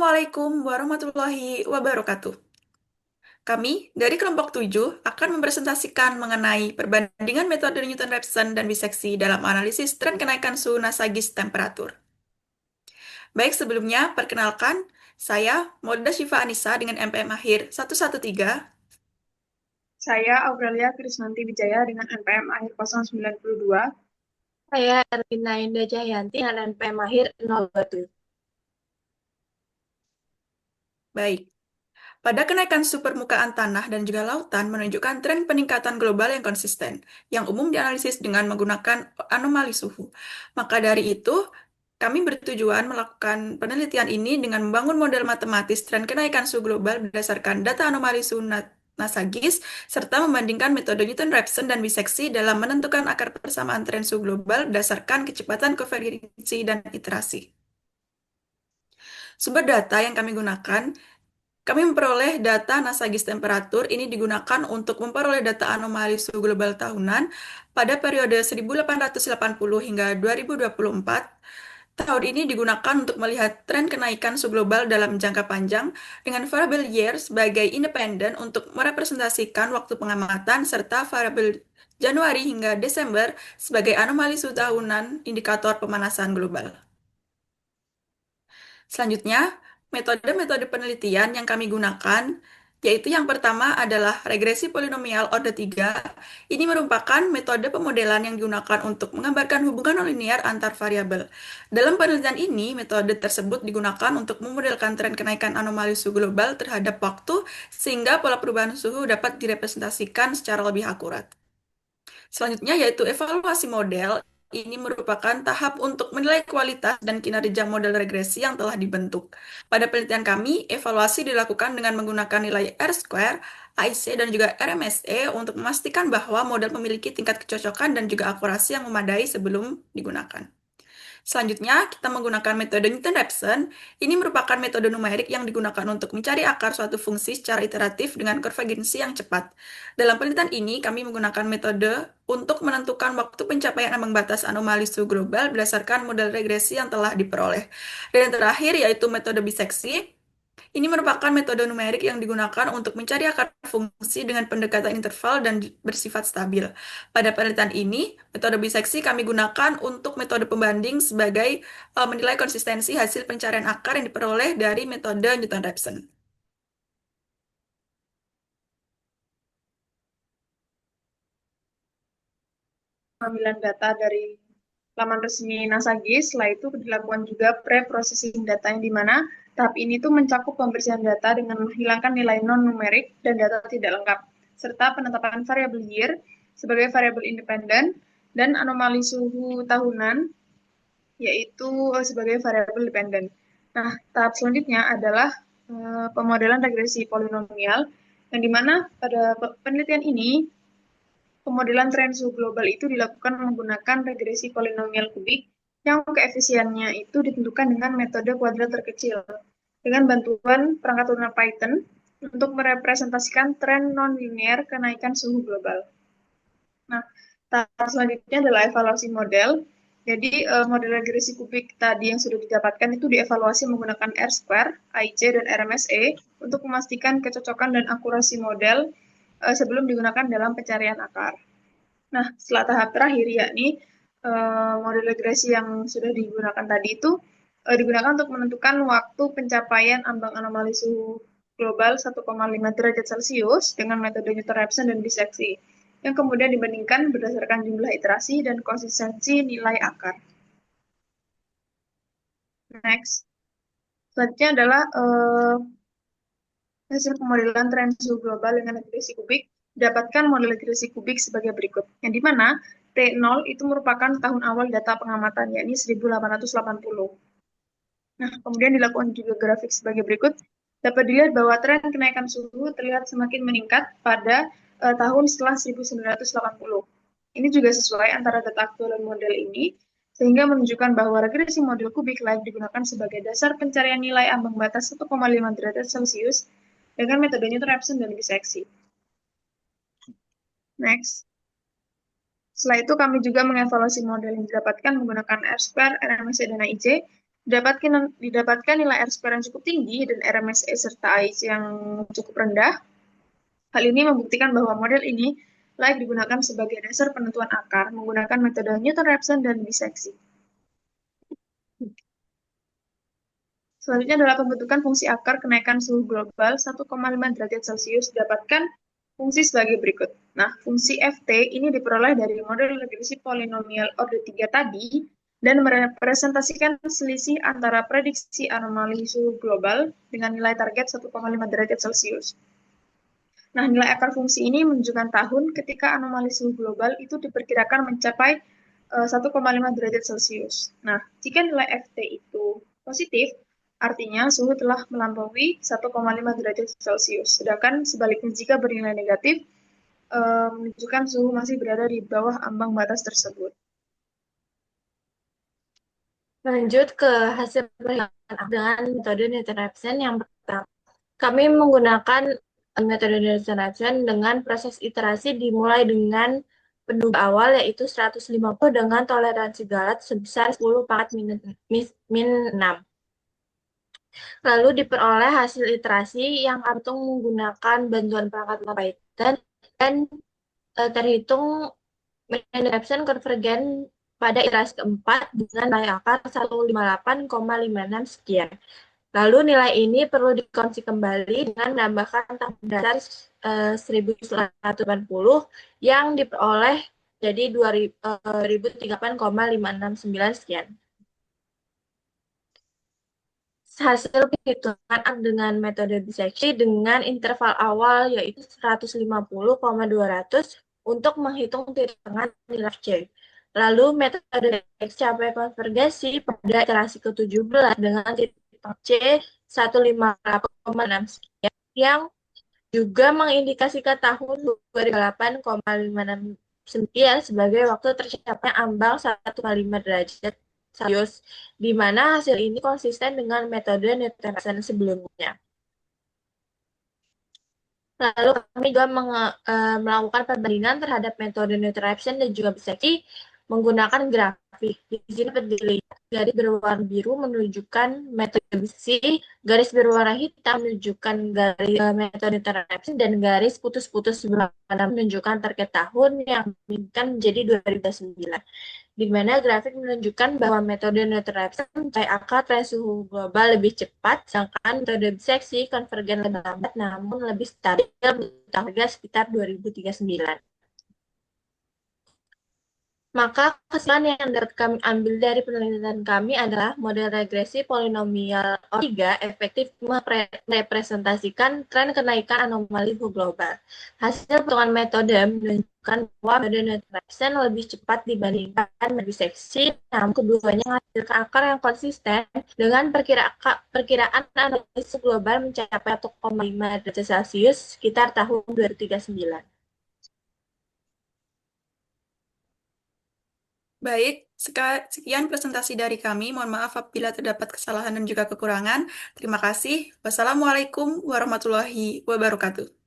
Assalamualaikum warahmatullahi wabarakatuh. Kami dari kelompok 7 akan mempresentasikan mengenai perbandingan metode Newton-Raphson dan biseksi dalam analisis tren kenaikan suhu Nasagis temperatur. Baik, sebelumnya perkenalkan, saya Maudida Syifa Anissa dengan NPM akhir 113. Saya Aurelia Krisnanti Wijaya dengan NPM akhir 092. Saya Erlina Indah Jayanti dengan NPM akhir 027. Baik, pada kenaikan suhu permukaan tanah dan juga lautan menunjukkan tren peningkatan global yang konsisten, yang umum dianalisis dengan menggunakan anomali suhu. Maka dari itu, kami bertujuan melakukan penelitian ini dengan membangun model matematis tren kenaikan suhu global berdasarkan data anomali suhu Nasagis, serta membandingkan metode Newton-Raphson dan biseksi dalam menentukan akar persamaan tren suhu global berdasarkan kecepatan konvergensi dan iterasi. Sumber data yang kami gunakan, kami memperoleh data Nasagis temperatur ini digunakan untuk memperoleh data anomali suhu global tahunan pada periode 1880 hingga 2024. Tahun ini digunakan untuk melihat tren kenaikan suhu global dalam jangka panjang dengan variabel year sebagai independen untuk merepresentasikan waktu pengamatan serta variabel Januari hingga Desember sebagai anomali suhu tahunan indikator pemanasan global. Selanjutnya, metode-metode penelitian yang kami gunakan, yaitu yang pertama adalah regresi polinomial order 3. Ini merupakan metode pemodelan yang digunakan untuk menggambarkan hubungan nonlinear antar variabel. Dalam penelitian ini, metode tersebut digunakan untuk memodelkan tren kenaikan anomali suhu global terhadap waktu, sehingga pola perubahan suhu dapat direpresentasikan secara lebih akurat. Selanjutnya yaitu evaluasi model. Ini merupakan tahap untuk menilai kualitas dan kinerja model regresi yang telah dibentuk. Pada penelitian kami, evaluasi dilakukan dengan menggunakan nilai R-square, AIC, dan juga RMSE untuk memastikan bahwa model memiliki tingkat kecocokan dan juga akurasi yang memadai sebelum digunakan. Selanjutnya, kita menggunakan metode Newton-Raphson. Ini merupakan metode numerik yang digunakan untuk mencari akar suatu fungsi secara iteratif dengan konvergensi yang cepat. Dalam penelitian ini, kami menggunakan metode untuk menentukan waktu pencapaian ambang batas anomali suhu global berdasarkan model regresi yang telah diperoleh. Dan yang terakhir yaitu metode biseksi. Ini merupakan metode numerik yang digunakan untuk mencari akar fungsi dengan pendekatan interval dan bersifat stabil. Pada penelitian ini, metode biseksi kami gunakan untuk metode pembanding sebagai menilai konsistensi hasil pencarian akar yang diperoleh dari metode Newton-Raphson. Pengambilan data dari laman resmi Nasagis, setelah itu dilakukan juga pre-processing data yang dimana tahap ini tuh mencakup pembersihan data dengan menghilangkan nilai non-numerik dan data tidak lengkap, serta penetapan variabel year sebagai variabel independen dan anomali suhu tahunan yaitu sebagai variabel dependen. Nah, tahap selanjutnya adalah pemodelan regresi polinomial yang dimana pada penelitian ini pemodelan tren suhu global itu dilakukan menggunakan regresi polinomial kubik yang koefisiennya itu ditentukan dengan metode kuadrat terkecil dengan bantuan perangkat lunak Python untuk merepresentasikan tren nonlinear kenaikan suhu global. Nah, tahap selanjutnya adalah evaluasi model. Jadi, model regresi kubik tadi yang sudah didapatkan itu dievaluasi menggunakan R-square, AIC, dan RMSE untuk memastikan kecocokan dan akurasi model sebelum digunakan dalam pencarian akar. Nah, setelah tahap terakhir yakni model regresi yang sudah digunakan tadi itu digunakan untuk menentukan waktu pencapaian ambang anomali suhu global 1,5 derajat Celcius dengan metode Newton-Raphson dan biseksi yang kemudian dibandingkan berdasarkan jumlah iterasi dan konsistensi nilai akar. Next. Selanjutnya adalah hasil pemodelan tren suhu global dengan regresi kubik. Dapatkan model regresi kubik sebagai berikut, yang dimana T0 itu merupakan tahun awal data pengamatan, yakni 1880. Nah, kemudian dilakukan juga grafik sebagai berikut. Dapat dilihat bahwa tren kenaikan suhu terlihat semakin meningkat pada tahun setelah 1980. Ini juga sesuai antara data aktual dan model ini, sehingga menunjukkan bahwa regresi model kubik layak digunakan sebagai dasar pencarian nilai ambang batas 1,5 derajat Celcius dengan metode Newton-Raphson dan biseksi. Next. Setelah itu kami juga mengevaluasi model yang didapatkan menggunakan R-square, RMSE, dan AIC didapatkan nilai R-square yang cukup tinggi dan RMSE serta AIC yang cukup rendah. Hal ini membuktikan bahwa model ini layak digunakan sebagai dasar penentuan akar menggunakan metode Newton-Raphson dan biseksi. Selanjutnya adalah pembentukan fungsi akar kenaikan suhu global 1,5 derajat Celcius didapatkan fungsi sebagai berikut. Nah, fungsi Ft ini diperoleh dari model regresi polinomial order 3 tadi dan merepresentasikan selisih antara prediksi anomali suhu global dengan nilai target 1,5 derajat Celcius. Nah, nilai akar fungsi ini menunjukkan tahun ketika anomali suhu global itu diperkirakan mencapai 1,5 derajat Celcius. Nah, jika nilai Ft itu positif, artinya suhu telah melampaui 1,5 derajat Celcius. Sedangkan sebaliknya jika bernilai negatif, menunjukkan suhu masih berada di bawah ambang batas tersebut. Lanjut ke hasil perhitungan dengan metode Newton-Raphson yang pertama. Kami menggunakan metode Newton-Raphson dengan proses iterasi dimulai dengan penduga awal yaitu 150 dengan toleransi galat sebesar 10 pangkat min 6. Lalu diperoleh hasil iterasi yang Artung menggunakan bantuan perangkat Python dan terhitung Newton-Raphson konvergen pada iterasi keempat dengan nilai akar 158,56 sekian. Lalu nilai ini perlu dikonsi kembali dengan menambahkan tahun dasar 1180 yang diperoleh jadi 2038,569 sekian. Hasil perhitungan dengan metode biseksi dengan interval awal yaitu 150,200 untuk menghitung titik tengah nilai C. Lalu metode capai konvergesi pada iterasi ke-17 dengan titik tengah C 158,6 sekian yang juga mengindikasikan tahun 2008,569 sebagai waktu tercapainya ambang 1,5 derajat Celcius, di mana hasil ini konsisten dengan metode Newton-Raphson sebelumnya. Lalu kami juga melakukan perbandingan terhadap metode Newton-Raphson dan juga biseksi menggunakan grafik. Di sini dapat dilihat garis berwarna biru menunjukkan metode biseksi, garis berwarna hitam menunjukkan garis metode Newton-Raphson, dan garis putus-putus berwarna menunjukkan target tahun yang diinginkan menjadi 2009. Di mana grafik menunjukkan bahwa metode Newton-Raphson mencapai akar suhu global lebih cepat, sedangkan metode biseksi konvergen lebih lambat namun lebih stabil harga sekitar 2039. Maka kesimpulan yang dapat kami ambil dari penelitian kami adalah model regresi polinomial O3 efektif merepresentasikan tren kenaikan anomali suhu global. Hasil perhitungan metode menunjukkan bahwa metode Newton-Raphson lebih cepat dibandingkan biseksi, namun keduanya menghasilkan akar yang konsisten dengan perkiraan anomali suhu global mencapai 1,5 derajat Celcius sekitar tahun 2039. Baik, sekian presentasi dari kami. Mohon maaf apabila terdapat kesalahan dan juga kekurangan. Terima kasih. Wassalamualaikum warahmatullahi wabarakatuh.